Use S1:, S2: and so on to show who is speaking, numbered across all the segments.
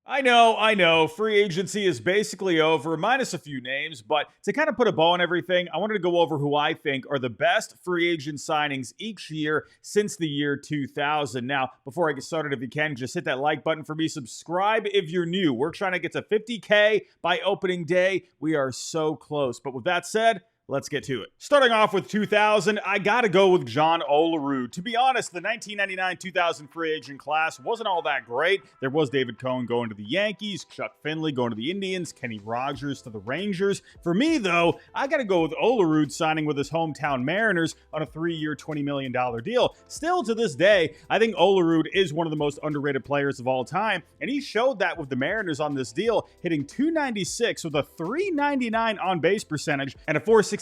S1: I know. Free agency is basically over, minus a few names. But to kind of put a bow on everything, I wanted to go over who I think are the best free agent signings each year since the year 2000. Now, before I get started, if you can, just hit that like button for me. Subscribe if you're new. We're trying to get to 50K by opening day. We are so close. But with that said, let's get to it. Starting off with 2000, I gotta go with John Olerud. To be honest, the 1999-2000 free agent class wasn't all that great. There was David Cohn going to the Yankees, Chuck Finley going to the Indians, Kenny Rogers to the Rangers. For me, though, I gotta go with Olerud signing with his hometown Mariners on a 3-year, $20 million deal. Still to this day, I think Olerud is one of the most underrated players of all time, and he showed that with the Mariners on this deal, hitting .296 with a .399 on-base percentage and a .467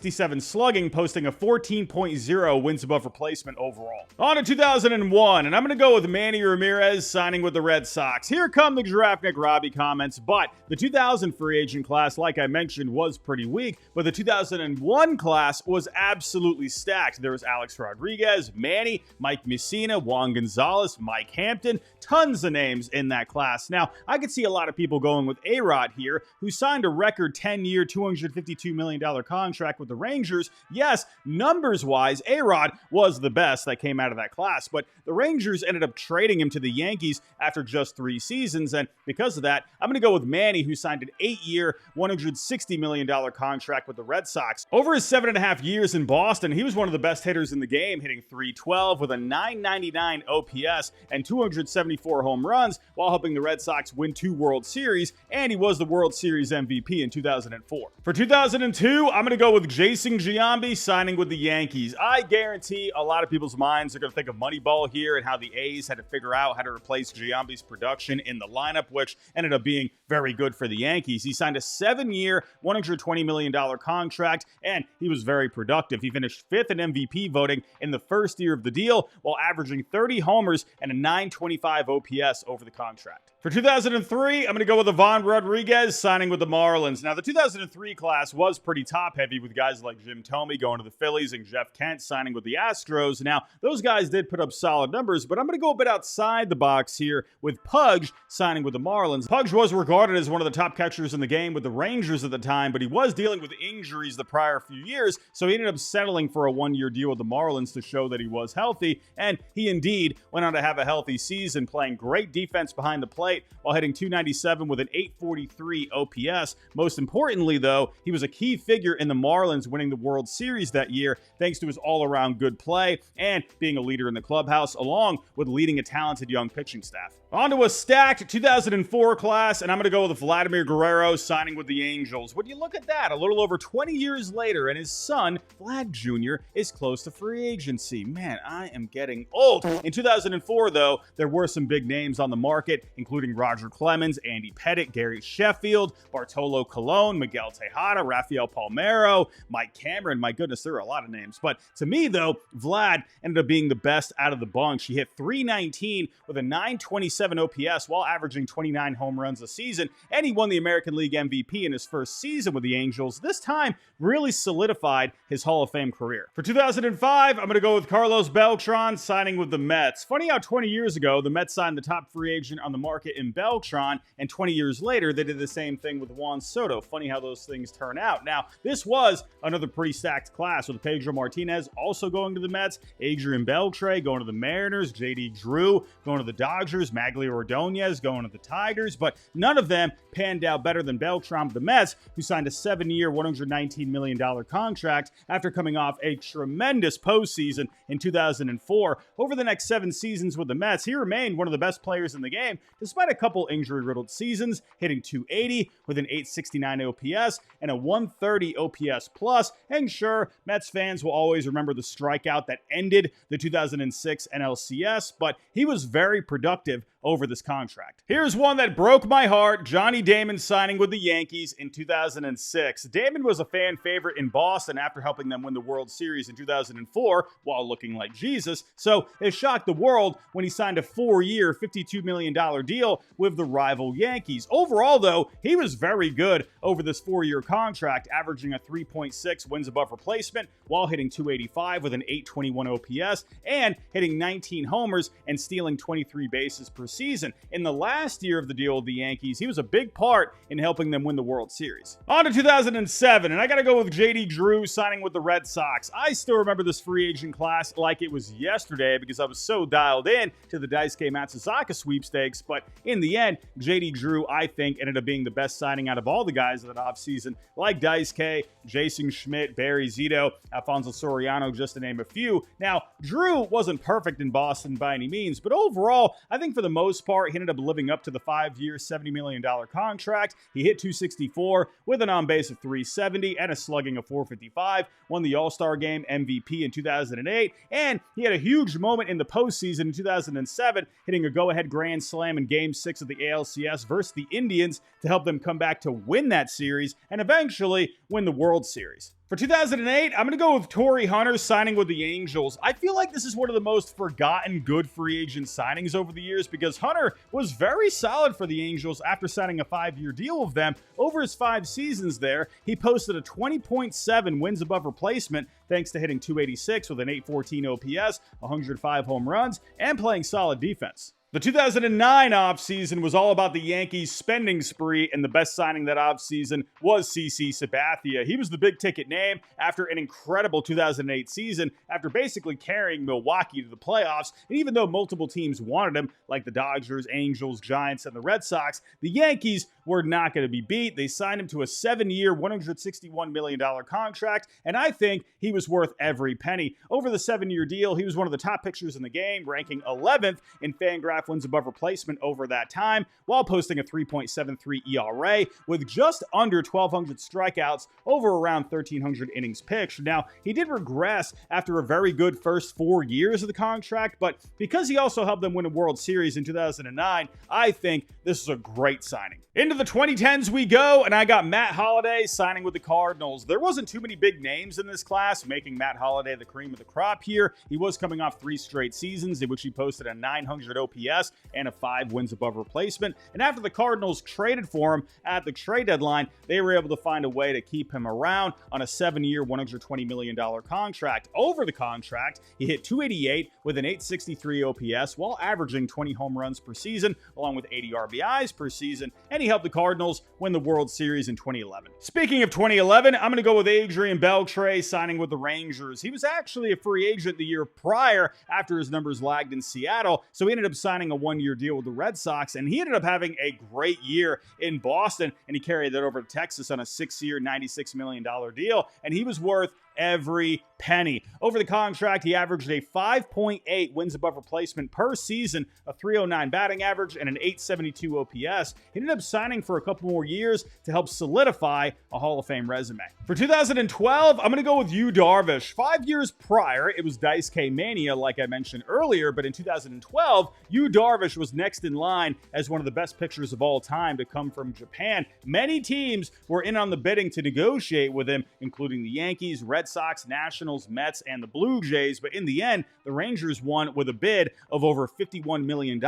S1: slugging, posting a 14.0 wins above replacement overall. On to 2001, and I'm going to go with Manny Ramirez signing with the Red Sox. Here come the Giraffe Nick Robbie comments, but the 2000 free agent class, like I mentioned, was pretty weak, but the 2001 class was absolutely stacked. There was Alex Rodriguez, Manny, Mike Messina, Juan Gonzalez, Mike Hampton, tons of names in that class. Now, I could see a lot of people going with A-Rod here, who signed a record 10-year, $252 million contract with the Rangers. Yes, numbers-wise, A-Rod was the best that came out of that class, but the Rangers ended up trading him to the Yankees after just 3 seasons, and because of that, I'm going to go with Manny, who signed an 8-year, $160 million contract with the Red Sox. Over his 7.5 years in Boston, he was one of the best hitters in the game, hitting .312 with a .999 OPS and 274 home runs, while helping the Red Sox win 2 World Series, and he was the World Series MVP in 2004. For 2002, I'm going to go with Jason Giambi signing with the Yankees. I guarantee a lot of people's minds are going to think of Moneyball here and how the A's had to figure out how to replace Giambi's production in the lineup, which ended up being very good for the Yankees. He signed a 7-year, $120 million contract, and he was very productive. He finished 5th in MVP voting in the first year of the deal, while averaging 30 homers and a .925 OPS over the contract. For 2003, I'm going to go with Ivan Rodriguez signing with the Marlins. Now, the 2003 class was pretty top-heavy with guys like Jim Thome going to the Phillies and Jeff Kent signing with the Astros. Now, those guys did put up solid numbers, but I'm going to go a bit outside the box here with Pudge signing with the Marlins. Pudge was regarded as one of the top catchers in the game with the Rangers at the time, but he was dealing with injuries the prior few years, so he ended up settling for a 1-year deal with the Marlins to show that he was healthy, and he indeed went on to have a healthy season, playing great defense behind the plate while hitting .297 with an .843 OPS. Most importantly, though, he was a key figure in the Marlins winning the World Series that year, thanks to his all-around good play and being a leader in the clubhouse, along with leading a talented young pitching staff. On to a stacked 2004 class, and I'm going to go with Vladimir Guerrero signing with the Angels. Would you look at that? A little over 20 years later, and his son, Vlad Jr., is close to free agency. Man, I am getting old. In 2004, though, there were some big names on the market, including Roger Clemens, Andy Pettitte, Gary Sheffield, Bartolo Colon, Miguel Tejada, Rafael Palmeiro, Mike Cameron. My goodness, there are a lot of names. But to me, though, Vlad ended up being the best out of the bunch. He hit .319 with a .927 OPS while averaging 29 home runs a season, and he won the American League MVP in his first season with the Angels. This time really solidified his Hall of Fame career. For 2005, I'm going to go with Carlos Beltran signing with the Mets. Funny how 20 years ago, the Mets signed the top free agent on the market in Beltran, and 20 years later, they did the same thing with Juan Soto. Funny how those things turn out. Now, this was another pretty stacked class with Pedro Martinez also going to the Mets, Adrian Beltre going to the Mariners, J.D. Drew going to the Dodgers, Maglio Ordonez going to the Tigers, but none of them panned out better than Beltran with the Mets, who signed a 7-year, $119 million contract after coming off a tremendous postseason in 2004. Over the next 7 seasons with the Mets, he remained one of the best players in the game, despite a couple injury-riddled seasons, hitting .280 with an .869 OPS and a .130 OPS plus. And sure, Mets fans will always remember the strikeout that ended the 2006 NLCS, but he was very productive over this contract. Here's one that broke my heart: Johnny Damon signing with the Yankees in 2006. Damon was a fan favorite in Boston after helping them win the World Series in 2004 while looking like Jesus, so it shocked the world when he signed a 4-year, $52 million deal with the rival Yankees. Overall, though, he was very good over this 4-year contract, averaging a 3.6 wins above replacement while hitting .285 with an .821 OPS and hitting 19 homers and stealing 23 bases per season. In the last year of the deal with the Yankees, he was a big part in helping them win the World Series. On to 2007, and I got to go with J.D. Drew signing with the Red Sox. I still remember this free agent class like it was yesterday because I was so dialed in to the Daisuke Matsuzaka sweepstakes, but in the end, J.D. Drew, I think, ended up being the best signing out of all the guys of that offseason, like Daisuke, Jason Schmidt, Barry Zito, Alfonso Soriano, just to name a few. Now, Drew wasn't perfect in Boston by any means, but overall, I think for the most part, he ended up living up to the 5-year, $70 million contract. He hit 264 with an on-base of 370 and a slugging of 455, won the All-Star Game MVP in 2008, and he had a huge moment in the postseason in 2007, hitting a go-ahead grand slam in Game 6 of the ALCS versus the Indians to help them come back to win that series and eventually win the World Series. For 2008, I'm going to go with Torrey Hunter signing with the Angels. I feel like this is one of the most forgotten good free agent signings over the years because Hunter was very solid for the Angels after signing a 5-year deal with them. Over his 5 seasons there, he posted a 20.7 wins above replacement thanks to hitting 286 with an 814 OPS, 105 home runs, and playing solid defense. The 2009 offseason was all about the Yankees' spending spree, and the best signing that offseason was CC Sabathia. He was the big-ticket name after an incredible 2008 season, after basically carrying Milwaukee to the playoffs. And even though multiple teams wanted him, like the Dodgers, Angels, Giants, and the Red Sox, the Yankees were not going to be beat. They signed him to a 7-year, $161 million contract, and I think he was worth every penny. Over the 7-year deal, he was one of the top pitchers in the game, ranking 11th in Fangraph wins above replacement over that time, while posting a 3.73 ERA with just under 1,200 strikeouts over around 1,300 innings pitched. Now, he did regress after a very good first 4 years of the contract, but because he also helped them win a World Series in 2009, I think this is a great signing. Into the 2010s we go, and I got Matt Holliday signing with the Cardinals. There wasn't too many big names in this class, making Matt Holliday the cream of the crop here. He was coming off 3 straight seasons in which he posted a 900 OPS and a 5 wins above replacement. And after the Cardinals traded for him at the trade deadline, they were able to find a way to keep him around on a 7-year, $120 million contract. Over the contract, he hit 288 with an 863 OPS while averaging 20 home runs per season, along with 80 RBIs per season, and he helped the Cardinals win the World Series in 2011. Speaking of 2011, I'm going to go with Adrian Beltre signing with the Rangers. He was actually a free agent the year prior after his numbers lagged in Seattle, so he ended up signing a 1-year deal with the Red Sox, and he ended up having a great year in Boston, and he carried that over to Texas on a 6-year, $96 million deal, and he was worth every penny. Over the contract, he averaged a 5.8 wins above replacement per season, a 309 batting average, and an 872 OPS. He ended up signing for a couple more years to help solidify a Hall of Fame resume. For 2012, I'm going to go with Yu Darvish. 5 years prior, it was Daisuke Mania, like I mentioned earlier, but in 2012, Yu Darvish was next in line as one of the best pitchers of all time to come from Japan. Many teams were in on the bidding to negotiate with him, including the Yankees, Red Sox, Nationals, Mets, and the Blue Jays, but in the end, the Rangers won with a bid of over $51 million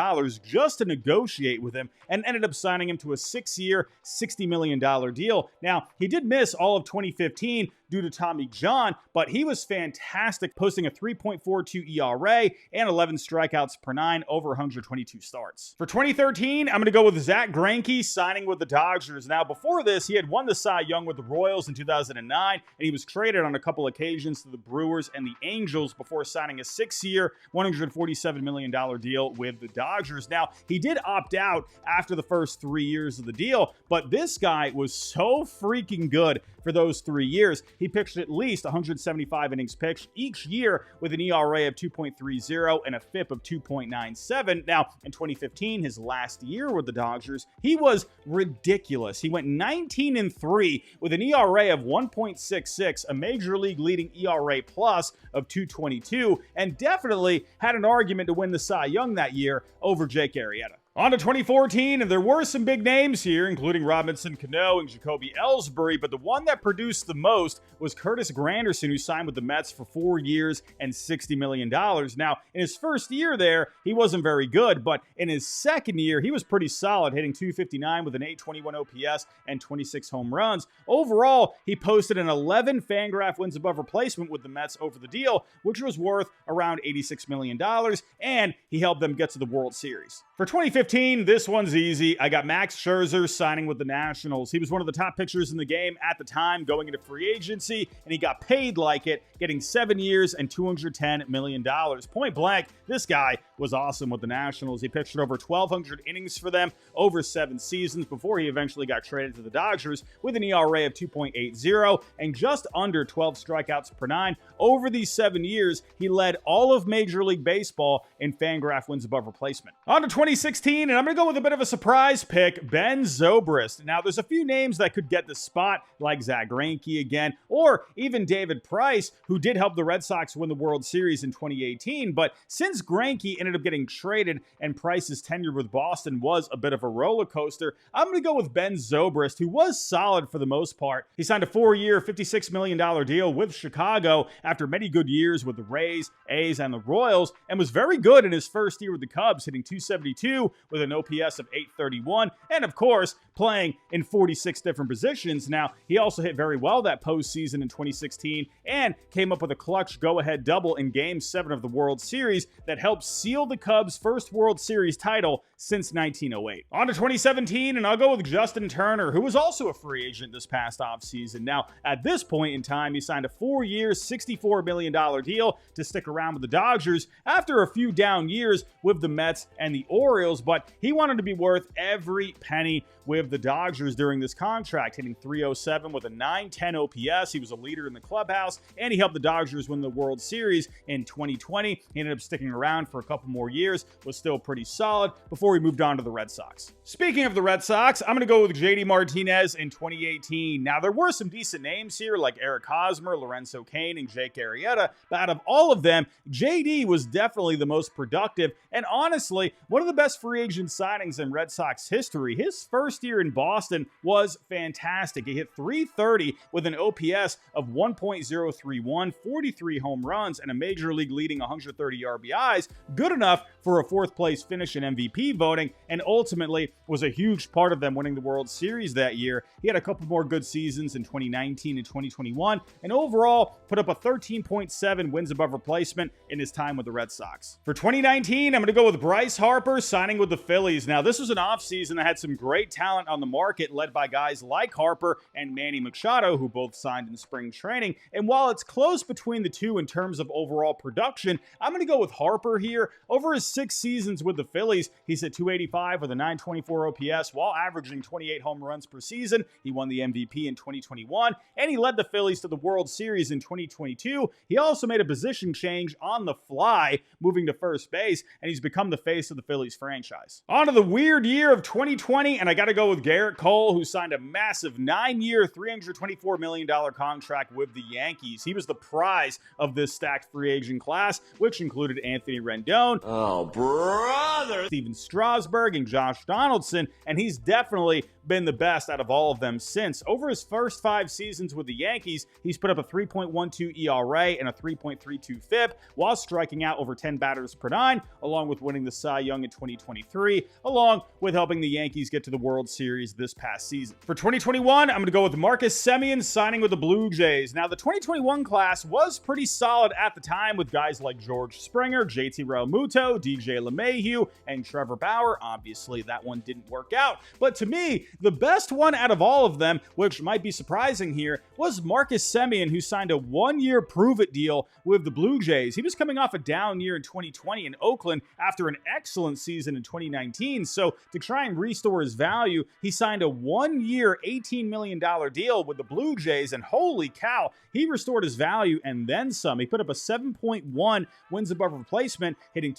S1: just to negotiate with him and ended up signing him to a 6-year, $60 million deal. Now, he did miss all of 2015 due to Tommy John, but he was fantastic, posting a 3.42 ERA and 11 strikeouts per 9 over 122 starts. For 2013, I'm going to go with Zach Greinke signing with the Dodgers. Now, before this, he had won the Cy Young with the Royals in 2009, and he was traded on a couple occasions to the Brewers and the Angels before signing a 6-year, $147 million deal with the Dodgers. Now, he did opt out after the first 3 years of the deal, but this guy was so freaking good for those 3 years. He pitched at least 175 innings pitched each year with an ERA of 2.30 and a FIP of 2.97. Now, in 2015, his last year with the Dodgers, he was ridiculous. He went 19-3 with an ERA of 1.66, a major league leading ERA plus of 2.22, and definitely had an argument to win the Cy Young that year over Jake Arrieta. On to 2014, and there were some big names here, including Robinson Cano and Jacoby Ellsbury, but the one that produced the most was Curtis Granderson, who signed with the Mets for 4 years and $60 million. Now, in his first year there, he wasn't very good, but in his second year, he was pretty solid, hitting .259 with an .821 OPS and 26 home runs. Overall, he posted an 11 Fangraph wins above replacement with the Mets over the deal, which was worth around $86 million, and he helped them get to the World Series. For 2015, this one's easy. I got Max Scherzer signing with the Nationals. He was one of the top pitchers in the game at the time going into free agency, and he got paid like it, getting 7 years and $210 million. Point blank, this guy was awesome with the Nationals. He pitched over 1,200 innings for them over 7 seasons before he eventually got traded to the Dodgers with an ERA of 2.80 and just under 12 strikeouts per 9. Over these 7 years, he led all of Major League Baseball in Fangraph wins above replacement. On to 2016, and I'm going to go with a bit of a surprise pick, Ben Zobrist. Now, there's a few names that could get the spot, like Zach Greinke again, or even David Price, who did help the Red Sox win the World Series in 2018. But since Greinke ended up getting traded and Price's tenure with Boston was a bit of a roller coaster, I'm going to go with Ben Zobrist, who was solid for the most part. He signed a 4-year, $56 million deal with Chicago after many good years with the Rays, A's, and the Royals, and was very good in his first year with the Cubs, hitting .272 with an OPS of .831, and of course, playing in 46 different positions. Now, he also hit very well that postseason in 2016 and came up with a clutch go-ahead double in Game 7 of the World Series that helped seal the Cubs' first World Series title since 1908. On to 2017, and I'll go with Justin Turner, who was also a free agent this past offseason. Now, at this point in time, he signed a 4-year, $64 million deal to stick around with the Dodgers after a few down years with the Mets and the Orioles, but he wanted to be worth every penny with the Dodgers during this contract, hitting .307 with a .910 OPS. He was a leader in the clubhouse, and he helped the Dodgers win the World Series in 2020. He ended up sticking around for a couple more years, was still pretty solid before he moved on to the Red Sox. Speaking of the Red Sox, I'm going to go with JD Martinez in 2018. Now, there were some decent names here like Eric Hosmer, Lorenzo Cain, and Jake Arrieta, but out of all of them, JD was definitely the most productive, and honestly, one of the best free agent signings in Red Sox history. His first year in Boston was fantastic. He hit .330 with an OPS of 1.031, 43 home runs, and a major league leading 130 RBIs, good enough for a 4th place finish in MVP voting, and ultimately was a huge part of them winning the World Series that year. He had a couple more good seasons in 2019 and 2021, and overall put up a 13.7 wins above replacement in his time with the Red Sox. For 2019, I'm going to go with Bryce Harper signing with the Phillies. Now, this was an offseason that had some great talent on the market, led by guys like Harper and Manny Machado, who both signed in spring training. And while it's close between the two in terms of overall production, I'm going to go with Harper here. Over his 6 seasons with the Phillies, he's hit .285 with a .924 OPS while averaging 28 home runs per season. He won the MVP in 2021, and he led the Phillies to the World Series in 2022. He also made a position change on the fly, moving to first base, and he's become the face of the Phillies franchise. On to the weird year of 2020, and I got to go with Garrett Cole, who signed a massive 9-year, $324 million contract with the Yankees. He was the prize of this stacked free agent class, which included Anthony Rendon, Steven Strasburg, and Josh Donaldson, and he's definitely been the best out of all of them since. Over his first 5 seasons with the Yankees, he's put up a 3.12 ERA and a 3.32 FIP while striking out over 10 batters per 9, along with winning the Cy Young in 2023, along with helping the Yankees get to the World Series this past season. For 2021, I'm going to go with Marcus Semien signing with the Blue Jays. Now, the 2021 class was pretty solid at the time with guys like George Springer, JT Realmuto, DJ LeMahieu, and Trevor Bauer. Obviously, that one didn't work out, but to me, the best one out of all of them, which might be surprising here, was Marcus Semien, who signed a 1-year prove-it deal with the Blue Jays. He was coming off a down year in 2020 in Oakland after an excellent season in 2019, so to try and restore his value, he signed a 1-year, $18 million deal with the Blue Jays, and holy cow, he restored his value and then some. He put up a 7.1 wins above replacement, hitting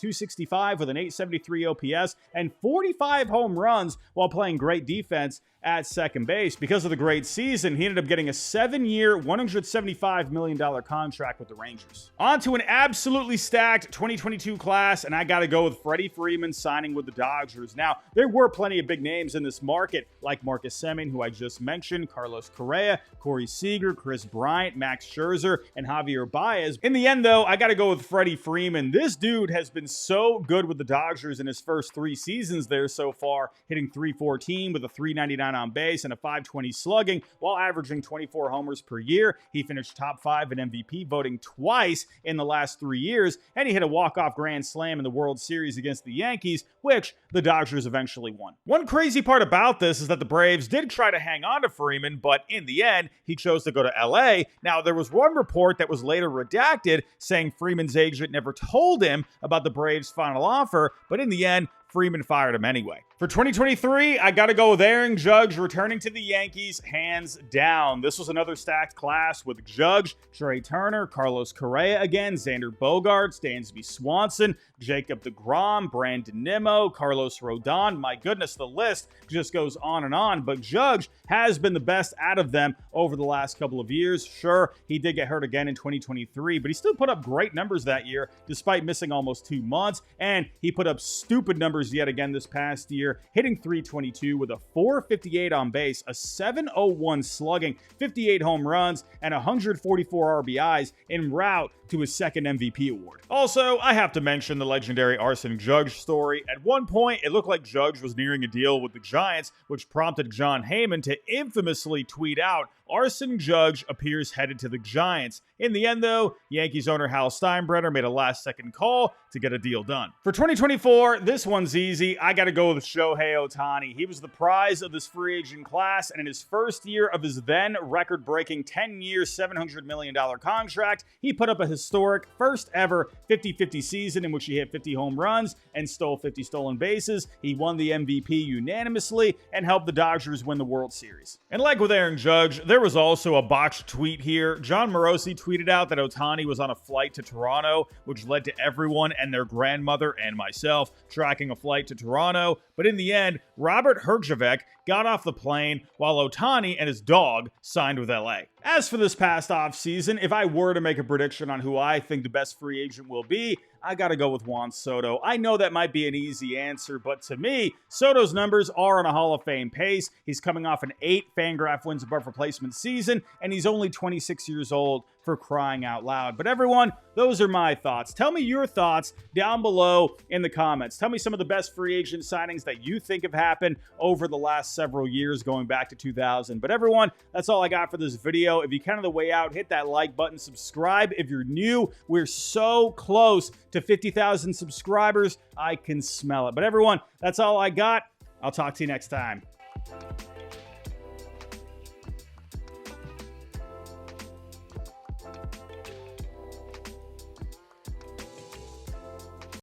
S1: 365 with an 873 OPS and 45 home runs while playing great defense at second base. Because of the great season, he ended up getting a 7-year, $175 million contract with the Rangers. On to an absolutely stacked 2022 class, and I got to go with Freddie Freeman signing with the Dodgers. Now, there were plenty of big names in this market, like Marcus Semien, who I just mentioned, Carlos Correa, Corey Seager, Chris Bryant, Max Scherzer, and Javier Baez. In the end, though, I got to go with Freddie Freeman. This dude has been so good with the Dodgers in his first 3 seasons there so far, hitting .314 with a .399 on base and a .520 slugging while averaging 24 homers per year. He finished top 5 in MVP voting twice in the last 3 years, and he hit a walk-off grand slam in the World Series against the Yankees, which the Dodgers eventually won. One crazy part about this is that the Braves did try to hang on to Freeman, but in the end, he chose to go to LA. Now, there was one report that was later redacted saying Freeman's agent never told him about the Braves' final offer, but in the end, Freeman fired him anyway. For 2023, I got to go with Aaron Judge returning to the Yankees, hands down. This was another stacked class with Judge, Trey Turner, Carlos Correa again, Xander Bogaerts, Dansby Swanson, Jacob deGrom, Brandon Nimmo, Carlos Rodon. My goodness, the list just goes on and on. But Judge has been the best out of them over the last couple of years. Sure, he did get hurt again in 2023, but he still put up great numbers that year despite missing almost 2 months. And he put up stupid numbers yet again this past year, hitting .322 with a .458 on base, a .701 slugging, 58 home runs, and 144 RBIs en route to his second MVP award. Also, I have to mention the legendary Arson Judge story. At one point, it looked like Judge was nearing a deal with the Giants, which prompted John Heyman to infamously tweet out, "Arson Judge appears headed to the Giants." In the end, though, Yankees owner Hal Steinbrenner made a last-second call to get a deal done. For 2024, this one's easy. I got to go with Shohei Ohtani. He was the prize of this free agent class, and in his first year of his then record-breaking 10-year, $700 million contract, he put up a historic first-ever 50-50 season in which he hit 50 home runs and stole 50 stolen bases. He won the MVP unanimously and helped the Dodgers win the World Series. And like with Aaron Judge, there was also a botched tweet here. John Morosi tweeted out that Ohtani was on a flight to Toronto, which led to everyone and their grandmother and myself tracking a flight to Toronto. But in the end, Robert Herjavec got off the plane while Ohtani and his dog signed with LA. As for this past offseason, if I were to make a prediction on who I think the best free agent will be, I gotta go with Juan Soto. I know that might be an easy answer, but to me, Soto's numbers are on a Hall of Fame pace. He's coming off an 8 Fangraph wins above replacement season, and he's only 26 years old, for crying out loud. But everyone, those are my thoughts. Tell me your thoughts down below in the comments. Tell me some of the best free agent signings that you think have happened over the last several years, going back to 2000. But everyone, that's all I got for this video. If you counted the way out, hit that like button, subscribe if you're new. We're so close to 50,000 subscribers. I can smell it. But everyone, that's all I got. I'll talk to you next time.